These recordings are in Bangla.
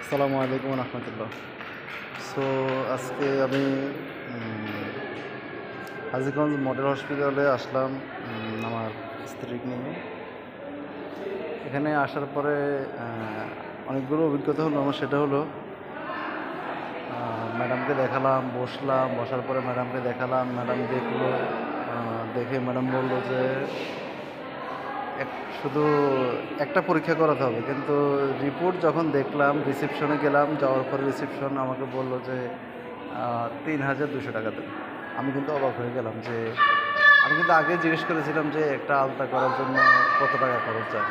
আসসালামু আলাইকুম রহমতুল্লাহ। সো আজকে আমি হাজীগঞ্জ মডেল হসপিটালে আসলাম আমার স্ত্রীকে নিয়ে। এখানে আসার পরে অনেকগুলো অভিজ্ঞতা হলো আমার। সেটা হলো ম্যাডামকে দেখালাম, বসার পরে ম্যাডামকে দেখালাম, ম্যাডাম দেখলো। দেখে ম্যাডাম বললো যে শুধু একটা পরীক্ষা করাতে হবে, কিন্তু রিপোর্ট যখন দেখলাম, রিসেপশনে গেলাম, যাওয়ার পরে রিসেপশন আমাকে বলল যে ৩,২০০ টাকা দেবে। আমি কিন্তু অবাক হয়ে গেলাম যে আমি কিন্তু আগে জিজ্ঞেস করেছিলাম যে একটা আলতা করার জন্য কত টাকা খরচ যায়।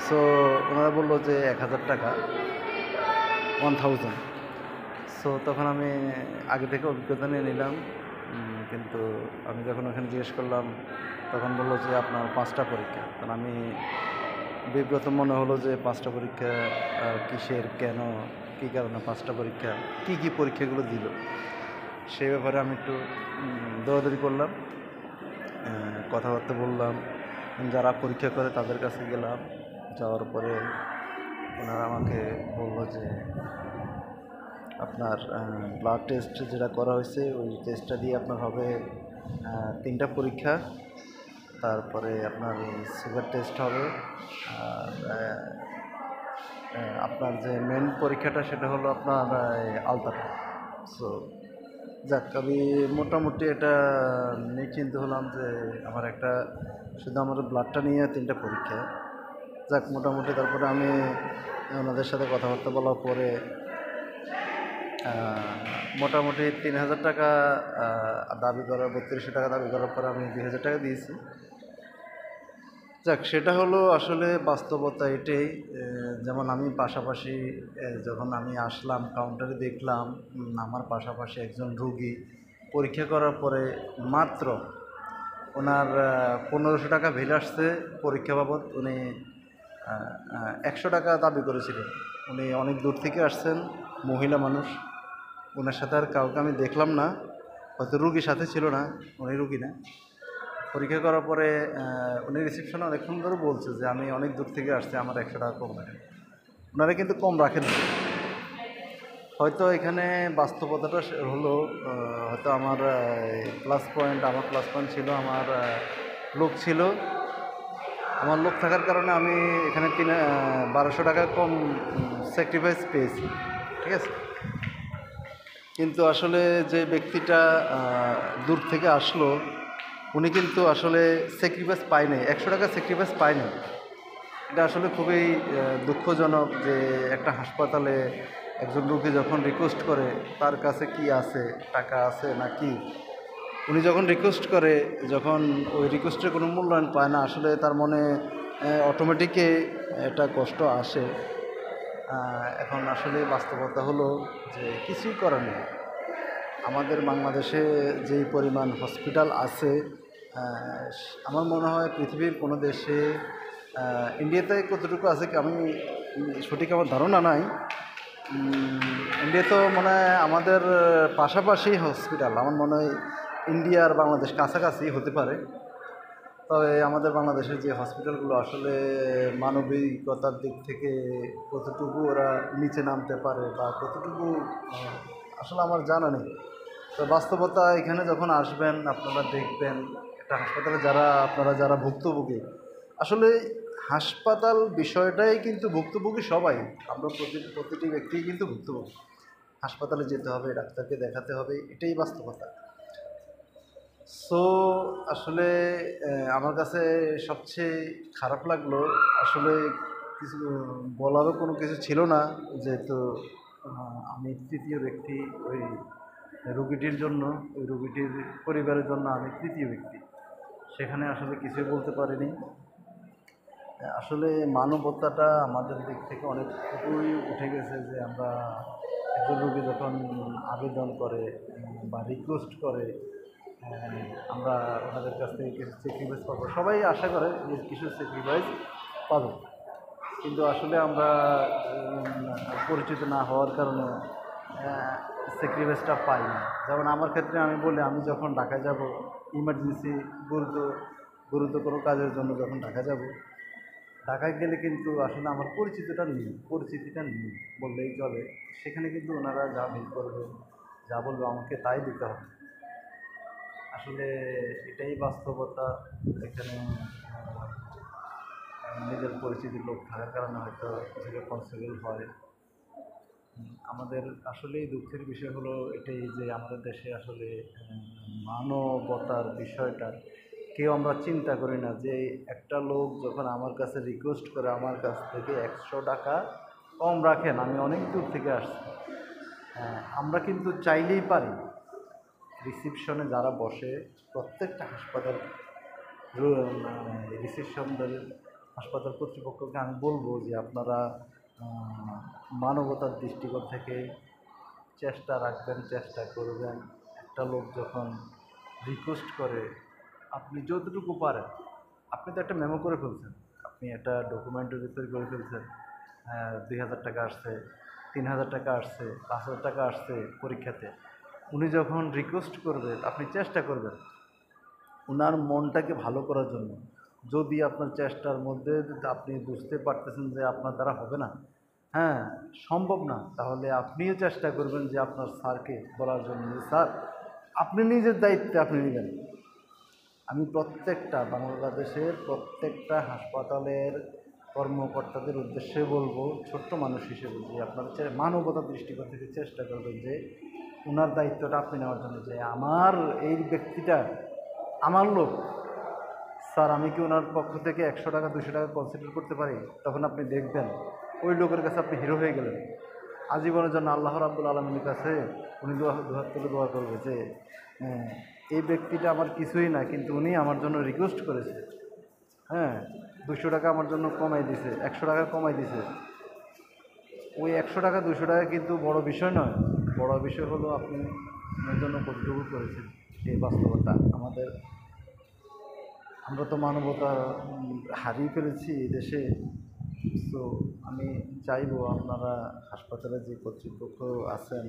সো ওনারা বললো যে ১,০০০ টাকা, 1000। সো তখন আমি আগে থেকে অভিজ্ঞতা নিয়ে নিলাম। কিন্তু আমি যখন ওখানে জিজ্ঞেস করলাম তখন বললো যে আপনার 5টা পরীক্ষা। তখন আমি বিব্রত মনে হলো যে 5টা পরীক্ষা কিসের, কেন, কী কারণে 5টা পরীক্ষা, কি কি পরীক্ষাগুলো দিল, সেই ব্যাপারে আমি একটু দৌড়াদৌড়ি করলাম, কথাবার্তা বললাম। যারা পরীক্ষা করে তাদের কাছে গেলাম। যাওয়ার পরে ওনারা আমাকে বললো যে আপনার ব্লাড টেস্ট যেটা করা হয়েছে ওই টেস্টটা দিয়ে আপনার হবে 3টা পরীক্ষা। তারপরে আপনার সুগার টেস্ট হবে। আর আপনার যে মেন পরীক্ষাটা সেটা হলো আপনার আলতাটা। সো যাক, আমি মোটামুটি এটা নিশ্চিন্ত হলাম যে আমার একটা শুধু আমার ব্লাডটা নিয়ে 3টা পরীক্ষা। যাক, মোটামুটি তারপরে আমি ওনাদের সাথে কথাবার্তা বলার পরে মোটামুটি ৩,০০০ টাকা দাবি করার, ৩২০০ টাকা দাবি করার পরে আমি ২,০০০ টাকা দিয়েছি। যাক, সেটা হলো আসলে বাস্তবতা এটাই। যেমন আমি পাশাপাশি যখন আমি আসলাম কাউন্টারে দেখলাম আমার পাশাপাশি একজন রুগী পরীক্ষা করার পরে মাত্র ওনার ১৫০০ টাকা বিল আসছে পরীক্ষা বাবদ। উনি ১০০ টাকা দাবি করেছিলেন। উনি অনেক দূর থেকে আসছেন, মহিলা মানুষ। ওনার সাথে আর কাউকে আমি দেখলাম না, হয়তো রুগী সাথে ছিল না, উনি রুগী না। পরীক্ষা করার পরে উনি রিসেপশনে অনেকক্ষণ ধরে বলছে যে আমি অনেক দূর থেকে আসছি, আমার ১০০ টাকা কম রাখেন। ওনারা কিন্তু কম রাখেন না। হয়তো এখানে বাস্তবতাটা হলো হয়তো আমার প্লাস পয়েন্ট ছিল আমার লোক ছিল। আমার লোক থাকার কারণে আমি এখানে ১২০০ টাকা কম স্যাক্রিফাইস পেয়েছি, ঠিক আছে। কিন্তু আসলে যে ব্যক্তিটা দূর থেকে আসলো উনি কিন্তু আসলে স্যাক্রিফাইস পায় নাই, ১০০ টাকা স্যাক্রিফাইস পায় নাই। এটা আসলে খুবই দুঃখজনক যে একটা হাসপাতালে একজন রোগী যখন রিকোয়েস্ট করে তার কাছে কি আছে, টাকা আছে না কি, উনি যখন রিকোয়েস্ট করে, যখন ওই রিকোয়েস্টের কোনো মূল্যায়ন পায় না, আসলে তার মনে অটোমেটিকই একটা কষ্ট আসে। এখন আসলে বাস্তবতা হলো যে কিছুই করার নেই। আমাদের বাংলাদেশে যেই পরিমাণ হসপিটাল আছে, আমার মনে হয় পৃথিবীর কোনো দেশে, ইন্ডিয়াতে কতটুকু আছে কি আমি সঠিক আমার ধারণা নাই। ইন্ডিয়া তো মনে হয় আমাদের পাশাপাশি হসপিটাল, আমার মনে হয় ইন্ডিয়া আর বাংলাদেশ কাছাকাছি হতে পারে। তবে আমাদের বাংলাদেশের যে হসপিটালগুলো আসলে মানবিকতার দিক থেকে কতটুকু ওরা নিচে নামতে পারে বা কতটুকু আসলে আমার জানা নেই। তো বাস্তবতা এখানে যখন আসবেন আপনারা দেখবেন একটা হাসপাতালে আপনারা যারা ভুক্তভোগী, আসলে হাসপাতাল বিষয়টাই কিন্তু ভুক্তভোগী সবাই। আমরা প্রতিটি ব্যক্তিই কিন্তু ভুক্তভোগী। হাসপাতালে যেতে হবে, ডাক্তারকে দেখাতে হবে, এটাই বাস্তবতা। সো আসলে আমার কাছে সবচেয়ে খারাপ লাগলো, আসলে কিছু বলারও কোনো কিছু ছিল না, যেহেতু আমি তৃতীয় ব্যক্তি ওই রুগীটির জন্য, ওই রুগীটির পরিবারের জন্য আমি তৃতীয় ব্যক্তি। সেখানে আসলে কিছুই বলতে পারিনি। আসলে মানবতাটা আমাদের দিক থেকে অনেকটুকুই উঠে গেছে যে আমরা একজন রুগী যখন আবেদন করে বা রিকোয়েস্ট করে, আমরা ওনাদের কাছ থেকে কিছু স্যাক্রিফাইস পাবো, সবাই আশা করে যে কিছু স্যাক্রিফাইস পাবো। কিন্তু আসলে আমরা পরিচিত না হওয়ার কারণে স্যাক্রিফাইসটা পাই না। যেমন আমার ক্ষেত্রে আমি বলি, আমি যখন ঢাকায় যাব ইমার্জেন্সি গুরুত্ব কোনো কাজের জন্য যখন ঢাকা যাব, ঢাকায় গেলে কিন্তু আসলে আমার পরিচিতিটা নেই বললেই চলে। সেখানে কিন্তু ওনারা যা বিল করবে, যা বলবে আমাকে তাই দিতে হবে। আসলে এটাই বাস্তবতা। এখানে নিজের পরিচিতির লোক থাকার কারণে হয়তো কিছুটা পসিবল হয়। আমাদের আসলেই দুঃখের বিষয় হলো এটাই যে আমাদের দেশে আসলে মানবতার বিষয়টা কেউ আমরা চিন্তা করি না। যে একটা লোক যখন আমার কাছে রিকোয়েস্ট করে আমার কাছ থেকে 100 টাকা কম রাখেন, আমি অনেক দূর থেকে আসছি, আমরা কিন্তু চাইলেই পারি। রিসিপশনে যারা বসে প্রত্যেকটা হাসপাতাল রিসিপশনদের হাসপাতাল কর্তৃপক্ষকে আমি বলবো যে আপনারা মানবতার দৃষ্টিকোণ থেকে চেষ্টা রাখবেন, চেষ্টা করবেন। একটা লোক যখন রিকোয়েস্ট করে, আপনি যতটুকু পারেন, আপনি তো একটা মেমো করে ফেলছেন, আপনি একটা ডকুমেন্টারি তৈরি করে ফেলছেন, 2,000 টাকা আসছে, 3,000 টাকা আসছে, 5,000 টাকা আসছে পরীক্ষাতে। উনি যখন রিকোয়েস্ট করবে আপনি চেষ্টা করবেন ওনার মনটাকে ভালো করার জন্য। যদি আপনার চেষ্টার মধ্যে আপনি বুঝতে পারতেছেন যে আপনার দ্বারা হবে না, হ্যাঁ, সম্ভব না, তাহলে আপনিও চেষ্টা করবেন যে আপনার স্যারকে বলার জন্য যে স্যার আপনি নিজের দায়িত্বে আপনি নেবেন। আমি প্রত্যেকটা বাংলাদেশের প্রত্যেকটা হাসপাতালের কর্মকর্তাদের উদ্দেশ্যে বলবো, ছোট্ট মানুষ হিসেবে, যে আপনার মানবতার দৃষ্টিকোণ থেকে চেষ্টা করবেন যে ওনার দায়িত্বটা আপনি নেওয়ার জন্য। যে আমার এই ব্যক্তিটা আমার লোক, স্যার আমি কি ওনার পক্ষ থেকে 100 টাকা 200 টাকা কনসিডার করতে পারি? তখন আপনি দেখবেন ওই লোকের কাছে আপনি হিরো হয়ে গেলেন। আজীবনের জন্য আল্লাহ রাব্বুল আলামিনের কাছে উনি দুহাত তুলে দোয়া করবে যে এই ব্যক্তিটা আমার কিছুই না, কিন্তু উনি আমার জন্য রিকোয়েস্ট করেছে, 200 টাকা আমার জন্য কমাই দিছে, 100 টাকা কমাই দিছে। ওই 100 টাকা 200 টাকা কিন্তু বড় বিষয় নয়। বড় বিষয় হলো আপনি আমার জন্য কতটুকু করেছেন। এই বাস্তবতা আমরা তো মানবতা হারিয়ে ফেলেছি এই দেশে। তো আমি চাইবো আপনারা হাসপাতালে যে কর্তৃপক্ষ আছেন,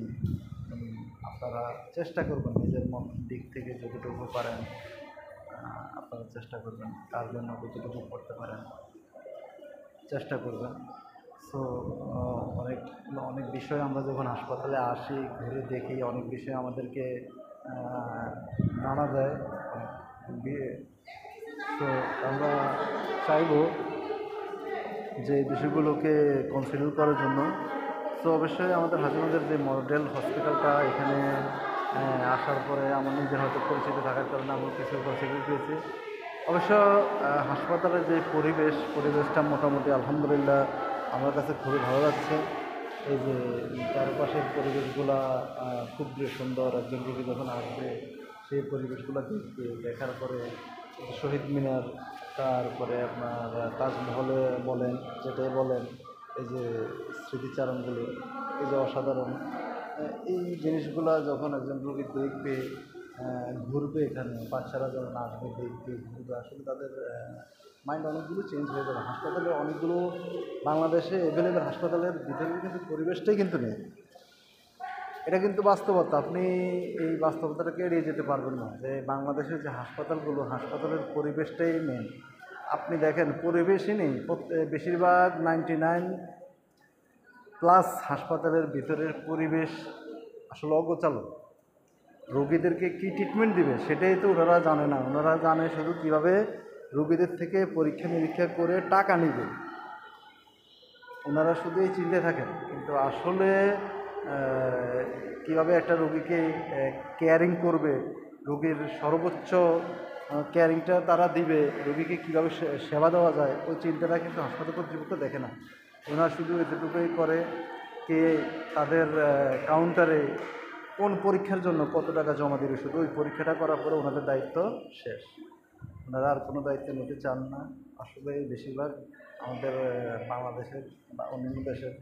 আপনারা চেষ্টা করবেন নিজের দিক থেকে যতটুকু পারেন, আপনারা চেষ্টা করবেন তার জন্য কতটুকু করতে পারেন চেষ্টা করবেন। সো অনেক অনেক বিষয় আমরা যখন হাসপাতালে আসি, ঘুরে দেখি, অনেক বিষয় আমাদেরকে নাড়া দেয়। তো আমরা চাইবো যে বিষয়গুলোকে কনসিডার করার জন্য। তো অবশ্যই আমাদের হাজীগঞ্জের যে মডেল হসপিটালটা, এখানে আসার পরে আমার নিজের হয়তো পরিচিত থাকার কারণে আমি কিছু কনসিডার পেয়েছি। অবশ্য হাসপাতালের যে পরিবেশটা মোটামুটি আলহামদুলিল্লাহ আমার কাছে খুবই ভালো লাগছে। এই যে চারপাশের পরিবেশগুলা খুবই সুন্দর। একজন রোগী যখন আসবে সেই পরিবেশগুলো দেখার পরে শহীদ মিনার, তারপরে আপনার তাজমহলে বলেন, যেটাই বলেন, এই যে স্মৃতিচারণগুলো, এই যে অসাধারণ এই জিনিসগুলো যখন একজন রোগী দেখবে, ঘুরবে, এখানে বাচ্চারা যখন আসবে দেখবে ঘুরবে, আসলে তাদের মাইন্ড অনেকগুলো চেঞ্জ হয়ে যাবে। হাসপাতালে অনেকগুলো বাংলাদেশে অ্যাভেলেবেল হাসপাতালের ভিতরে কিন্তু পরিবেশটাই কিন্তু নেই। এটা কিন্তু বাস্তবতা। আপনি এই বাস্তবতাটাকে এড়িয়ে যেতে পারবেন না যে বাংলাদেশের যে হাসপাতালের পরিবেশটাই নেই। আপনি দেখেন পরিবেশই নেই। বেশিরভাগ 99+ হাসপাতালের ভিতরের পরিবেশ আসলে অগোছালো। রোগীদেরকে কী ট্রিটমেন্ট দিবে সেটাই তো ওনারা জানে না। ওনারা জানে শুধু কীভাবে রোগীদের থেকে পরীক্ষা নিরীক্ষা করে টাকা নেবে। ওনারা শুধু এই চিন্তায় থাকেন, কিন্তু আসলে কীভাবে একটা রোগীকে কেয়ারিং করবে, রোগীর সর্বোচ্চ কেয়ারিংটা তারা দিবে, রোগীকে কীভাবে সেবা দেওয়া যায়, ওই চিন্তাটা কিন্তু হাসপাতাল কর্তৃপক্ষ দেখে না। ওনারা শুধু এতটুকুই করে কে তাদের কাউন্টারে কোন পরীক্ষার জন্য কত টাকা জমা দেবে, শুধু ওই পরীক্ষাটা করার পরে ওনাদের দায়িত্ব শেষ। ওনারা আর কোনো দায়িত্ব নিতে চান না। আসলে বেশিরভাগ আমাদের বাংলাদেশের বা অন্যান্য দেশের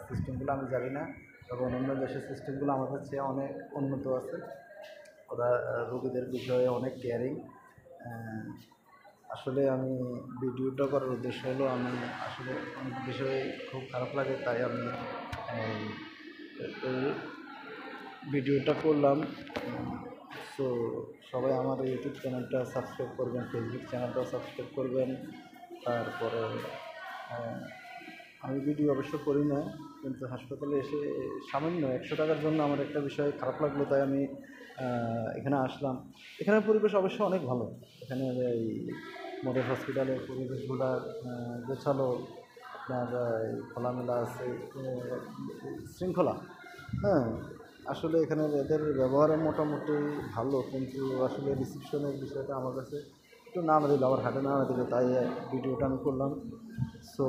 সিস্টেমগুলো আমি জানি না, তবে অন্যান্য দেশের সিস্টেমগুলো আমাদের চেয়ে অনেক উন্নত আছে। ওরা রোগীদের বিষয়ে অনেক কেয়ারিং। আসলে আমি ভিডিওটা করার উদ্দেশ্য হলো, আমি আসলে অনেক বিষয়ে খুব খারাপ লাগে, তাই আমি এই ভিডিওটা করলাম। সো সবাই আমার ইউটিউব চ্যানেলটা সাবস্ক্রাইব করবেন, ফেসবুক চ্যানেলটাও সাবস্ক্রাইব করবেন, তারপরে আহ, আমি ভিডিও অবশ্য করি না, কিন্তু হাসপাতালে এসে সামান্য 100 টাকার জন্য আমার একটা বিষয় খারাপ লাগলো, তাই আমি এখানে আসলাম। এখানের পরিবেশ অবশ্য অনেক ভালো। এখানে এই মডেল হসপিটালের পরিবেশগুলো গোছালো, আপনার এই খোলামেলা আছে, শৃঙ্খলা। হ্যাঁ, আসলে এখানে এদের ব্যবহারও মোটামুটি ভালো, কিন্তু আসলে রিসিপশনের বিষয়টা আমার কাছে একটু নাড়া দিল, আবার হাতে নাড়া দিল, তাই ভিডিওটা আমি করলাম। সো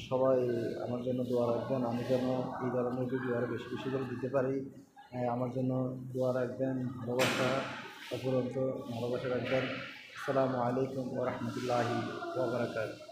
সবাই আমার জন্য দোয়া রাখবেন, আমি যেন এই ধরনের ভিডিও আরও বেশি বেশি করে দিতে পারি। আমার জন্য দোয়া রাখবেন, ভালোবাসা অপরন্ত ভালোবাসা রাখবেন। আসসালামু আলাইকুম ওয়া রাহমাতুল্লাহি ওয়া বারাকাতুহু।